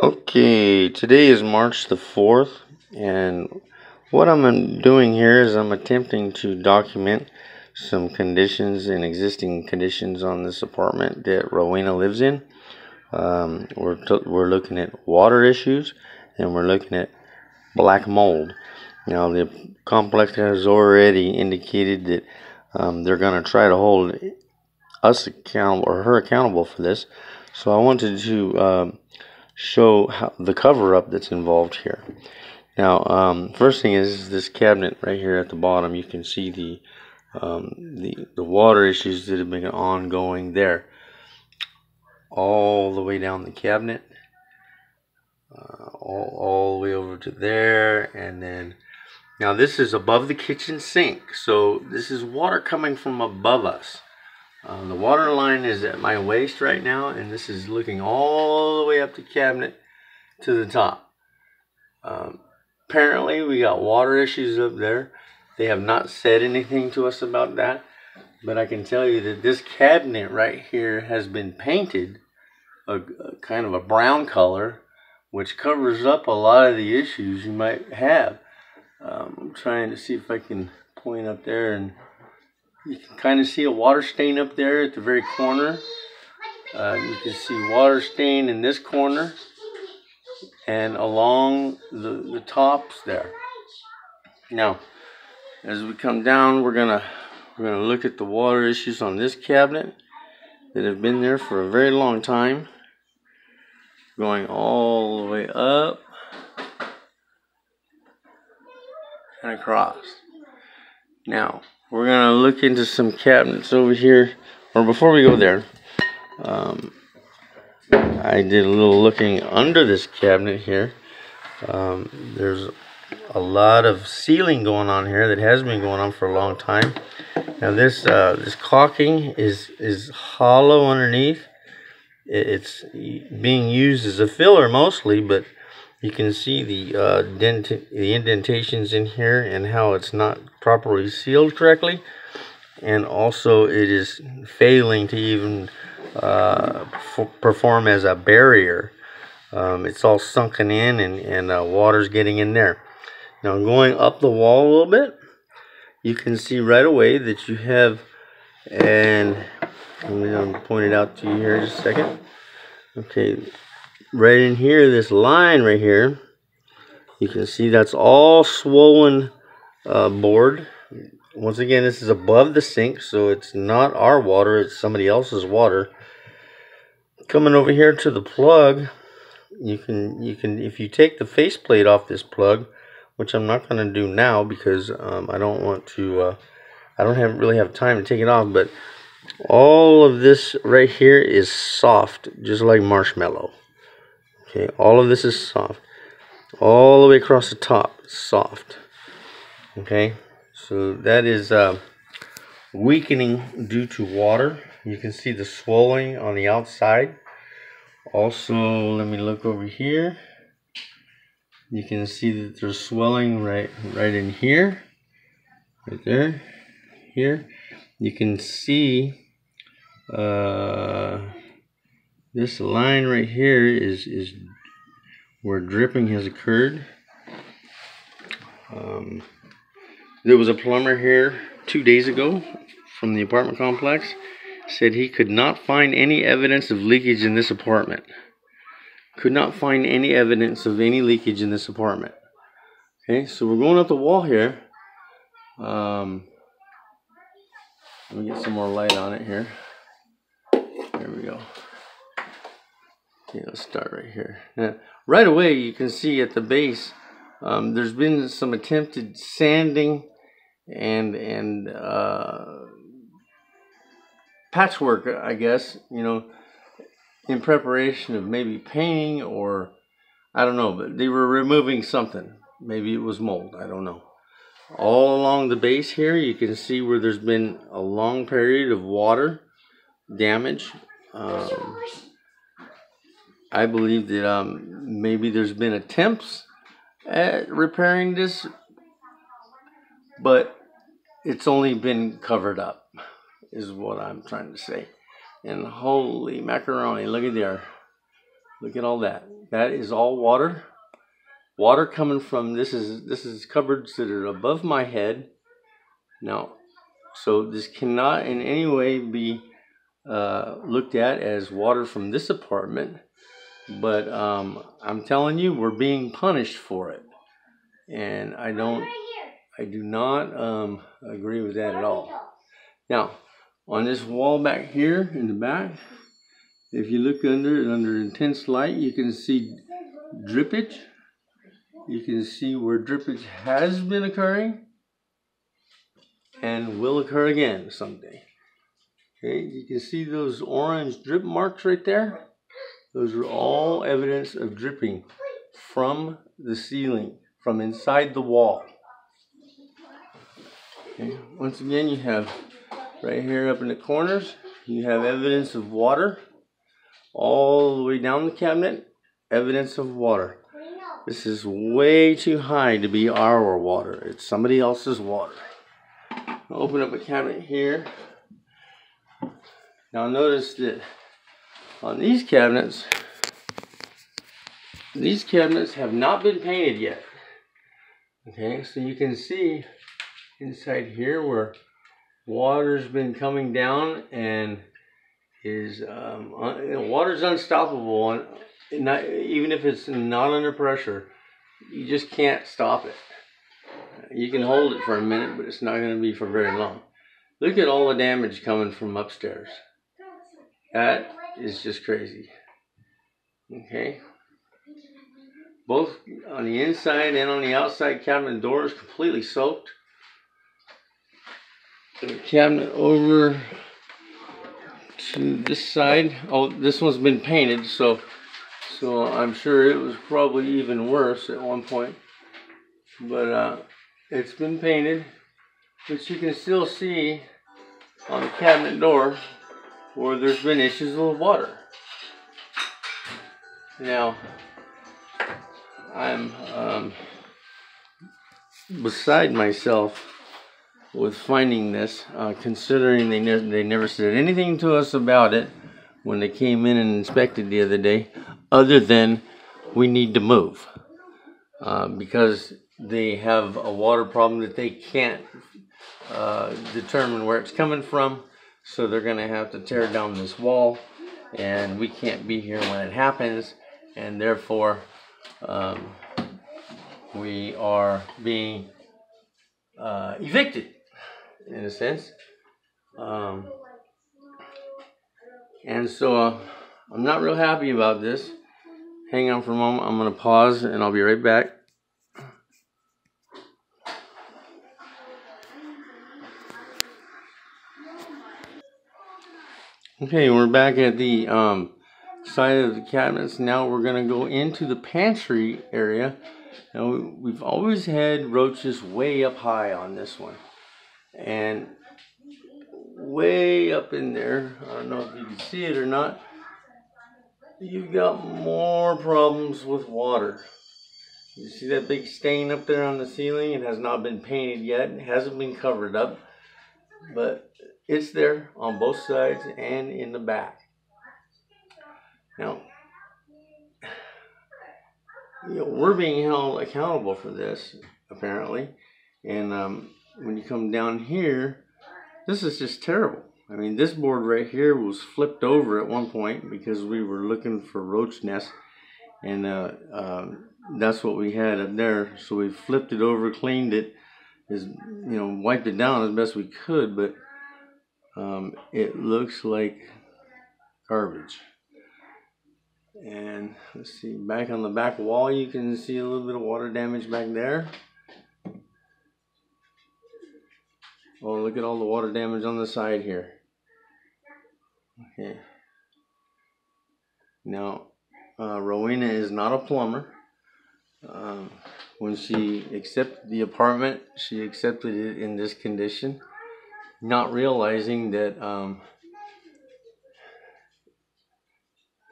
Okay, today is March the 4th, and what I'm doing here is I'm attempting to document some conditions and existing conditions on this apartment that Rowena lives in. We're looking at water issues, and we're looking at black mold. Now, the complex has already indicated that they're going to try to hold us accountable or her accountable for this. So I wanted to show how the cover-up that's involved here. Now, first thing is this cabinet right here at the bottom. You can see the water issues that have been ongoing there, all the way down the cabinet, all the way over to there, and then now this is above the kitchen sink, so this is water coming from above us. The water line is at my waist right now, and this is looking all the way up the cabinet to the top. Apparently we got water issues up there. They have not said anything to us about that, but I can tell you that this cabinet right here has been painted a kind of a brown color, which covers up a lot of the issues you might have. I'm trying to see if I can point up there, and you can kind of see a water stain up there at the very corner. You can see water stain in this corner and along the tops there. Now, as we come down, we're gonna look at the water issues on this cabinet that have been there for a very long time, going all the way up and across. Now, we're gonna look into some cabinets over here, or before we go there, I did a little looking under this cabinet here. There's a lot of sealing going on here that has been going on for a long time. Now this caulking is hollow underneath. It's being used as a filler mostly, but you can see the indentations in here and how it's not properly sealed correctly, and also it is failing to even perform as a barrier. It's all sunken in, and water's getting in there. Now, going up the wall a little bit, you can see right away that you have, and I'm going to point it out to you here in just a second. Okay, right in here, this line right here, you can see that's all swollen board. Once again, this is above the sink, so it's not our water, it's somebody else's water. Coming over here to the plug, you can if you take the faceplate off this plug, which I'm not going to do now because I don't want to. I don't really have time to take it off, but all of this right here is soft, just like marshmallow. Okay, all of this is soft, all the way across the top, soft. Okay, so that is weakening due to water. You can see the swelling on the outside. Also, let me look over here. You can see that there's swelling right in here, right there, here. You can see this line right here is where dripping has occurred. There was a plumber here 2 days ago from the apartment complex. Said he could not find any evidence of leakage in this apartment. Could not find any evidence of any leakage in this apartment. Okay, so we're going up the wall here. Let me get some more light on it here. There we go. Okay, let's start right here. Now, right away, you can see at the base, there's been some attempted sanding and patchwork, I guess, you know, in preparation of maybe painting, or I don't know, but they were removing something. Maybe it was mold, I don't know. All along the base here, you can see where there's been a long period of water damage. I believe that maybe there's been attempts at repairing this, but it's only been covered up, is what I'm trying to say. And holy macaroni, look at there. Look at all that. That is all water. Water coming from this is cupboards that are above my head. Now, so this cannot in any way be looked at as water from this apartment. But I'm telling you, we're being punished for it, and I do not agree with that at all. Now, on this wall back here in the back, if you look under intense light, you can see drippage. You can see where drippage has been occurring and will occur again someday. Okay, you can see those orange drip marks right there. Those are all evidence of dripping from the ceiling, from inside the wall. Okay. Once again, you have right here up in the corners, you have evidence of water. All the way down the cabinet, evidence of water. This is way too high to be our water. It's somebody else's water. I'll open up a cabinet here. Now notice that on these cabinets have not been painted yet. Okay, so you can see inside here where water's been coming down and is water's unstoppable. Even if it's not under pressure, you just can't stop it. You can hold it for a minute, but it's not going to be for very long. Look at all the damage coming from upstairs. That is just crazy. Okay. Both on the inside and on the outside cabinet doors completely soaked. The cabinet over to this side. Oh, this one's been painted, so I'm sure it was probably even worse at one point. But it's been painted, but you can still see on the cabinet door where there's been issues with water. Now, I'm beside myself with finding this, considering they never said anything to us about it when they came in and inspected the other day, other than we need to move because they have a water problem that they can't determine where it's coming from, so they're going to have to tear down this wall, and we can't be here when it happens, and therefore we are being evicted in a sense. And so I'm not real happy about this. Hang on for a moment. I'm going to pause and I'll be right back. Okay, we're back at the side of the cabinets. Now we're going to go into the pantry area. Now we've always had roaches way up high on this one. And way up in there, I don't know if you can see it or not, you've got more problems with water. You see that big stain up there on the ceiling? It has not been painted yet. It hasn't been covered up, but it's there on both sides and in the back. Now, we're being held accountable for this, apparently. And when you come down here, this is just terrible. I mean, this board right here was flipped over at one point because we were looking for roach nests, and that's what we had up there. So we flipped it over, cleaned it, wiped it down as best we could, but it looks like garbage. And let's see, back on the back wall, you can see a little bit of water damage back there. Oh, look at all the water damage on the side here. Okay. Now, Rowena is not a plumber. When she accepted the apartment, she accepted it in this condition, not realizing that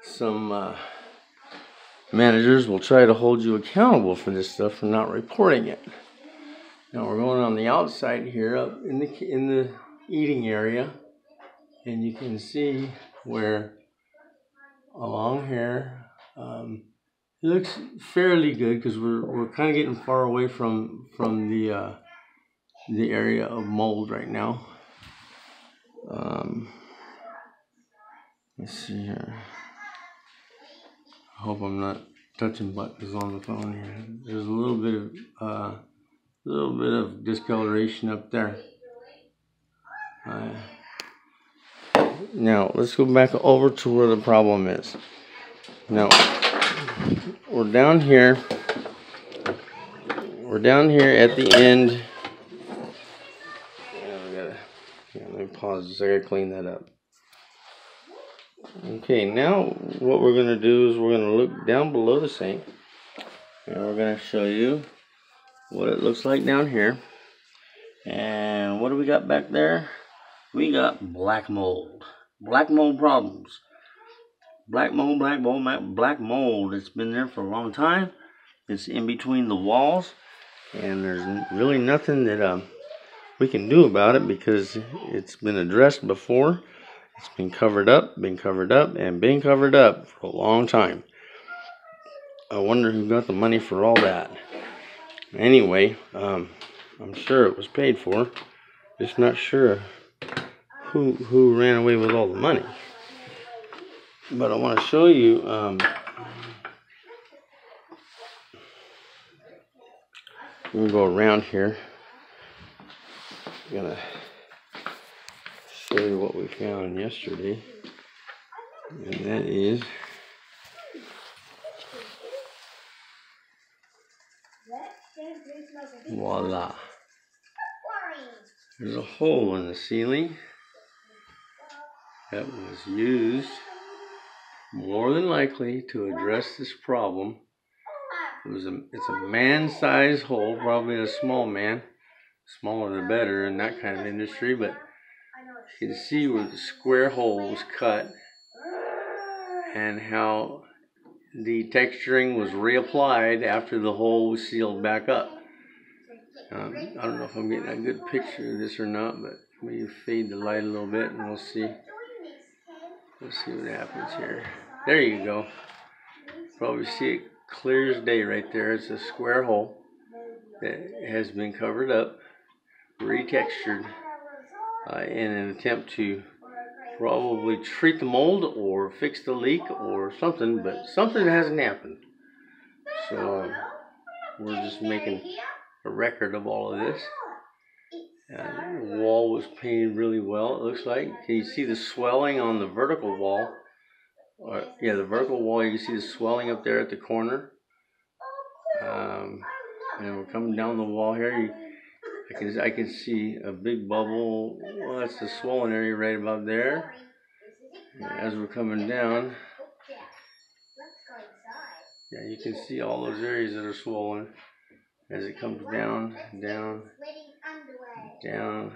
some managers will try to hold you accountable for this stuff for not reporting it. Now we're going on the outside here, up in the eating area, and you can see where along here It looks fairly good because we're kind of getting far away from the area of mold right now. Let's see here. I hope I'm not touching buttons on the phone here. There's a little bit of discoloration up there. Now let's go back over to where the problem is. Now we're down here. We're down here at the end. Let me pause just so I gotta clean that up. Okay, now what we're gonna do is we're gonna look down below the sink, and we're gonna show you what it looks like down here. And what do we got back there? We got black mold. Black mold problems. Black mold. It's been there for a long time. It's in between the walls, and there's really nothing that we can do about it because it's been addressed before. It's been covered up, and been covered up for a long time. I wonder who got the money for all that. Anyway, I'm sure it was paid for. Just not sure who ran away with all the money. But I want to show you I'm gonna go around here. I'm gonna show you what we found yesterday, and that is voila. There's a hole in the ceiling that was used more than likely to address this problem. It's a man-sized hole, probably a small man. Smaller the better in that kind of industry, but you can see where the square hole was cut and how the texturing was reapplied after the hole was sealed back up. I don't know if I'm getting a good picture of this or not, but let me fade the light a little bit and we'll see. Let's see what happens here. There you go. Probably see it clear as day right there. It's a square hole that has been covered up, retextured in an attempt to probably treat the mold or fix the leak or something, but something hasn't happened. So we're just making a record of all of this. The wall was painted really well, it looks like. Can you see the swelling on the vertical wall? Yeah, the vertical wall, you can see the swelling up there at the corner. And we're coming down the wall here. I can see a big bubble. Well, that's the swollen area right about there. And as we're coming down, yeah, you can see all those areas that are swollen as it comes down, down, down.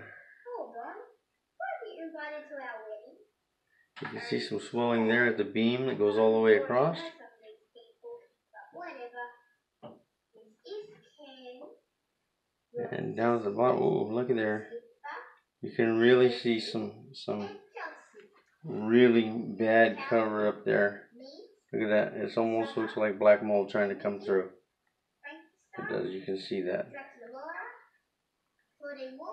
You can see some swelling there at the beam that goes all the way across. And down at the bottom, oh, look at there. You can really see some really bad cover up there. Look at that. It almost looks like black mold trying to come through. It does. You can see that.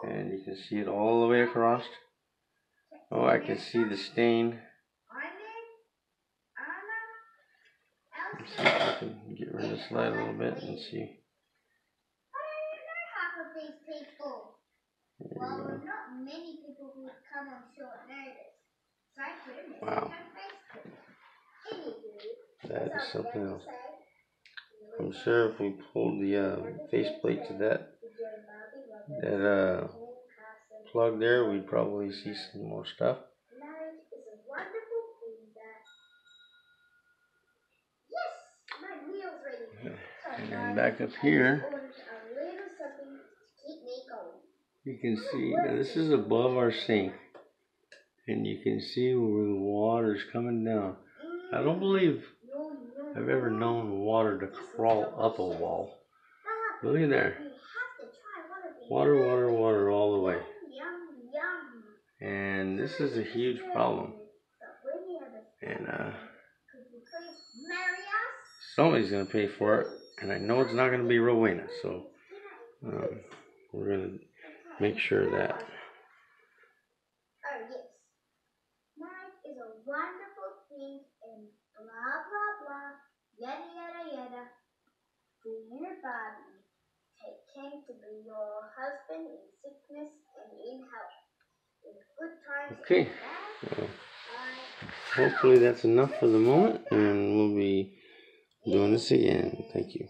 And you can see it all the way across. Oh, I can see the stain. Let's see if I can get rid of this light a little bit and see. There you go. Wow. That is something else. I'm sure if we pulled the faceplate to that plug there, we'd probably see some more stuff. And then back up here, you can see, now this is above our sink, and you can see where the water is coming down. I don't believe I've ever known water to crawl up a wall. Look at there. Water, water, water all the way. And this is a huge problem. And somebody's going to pay for it, and I know it's not going to be Rowena, so we're going to make sure that. Oh, yes. Life is a wonderful thing and blah, blah, blah, yada, yada, yada. Dear Bobby, take care to be your husband in sickness and in health, in good times Okay. and bad. Hopefully that's enough for the moment, and we'll be doing this again. Thank you.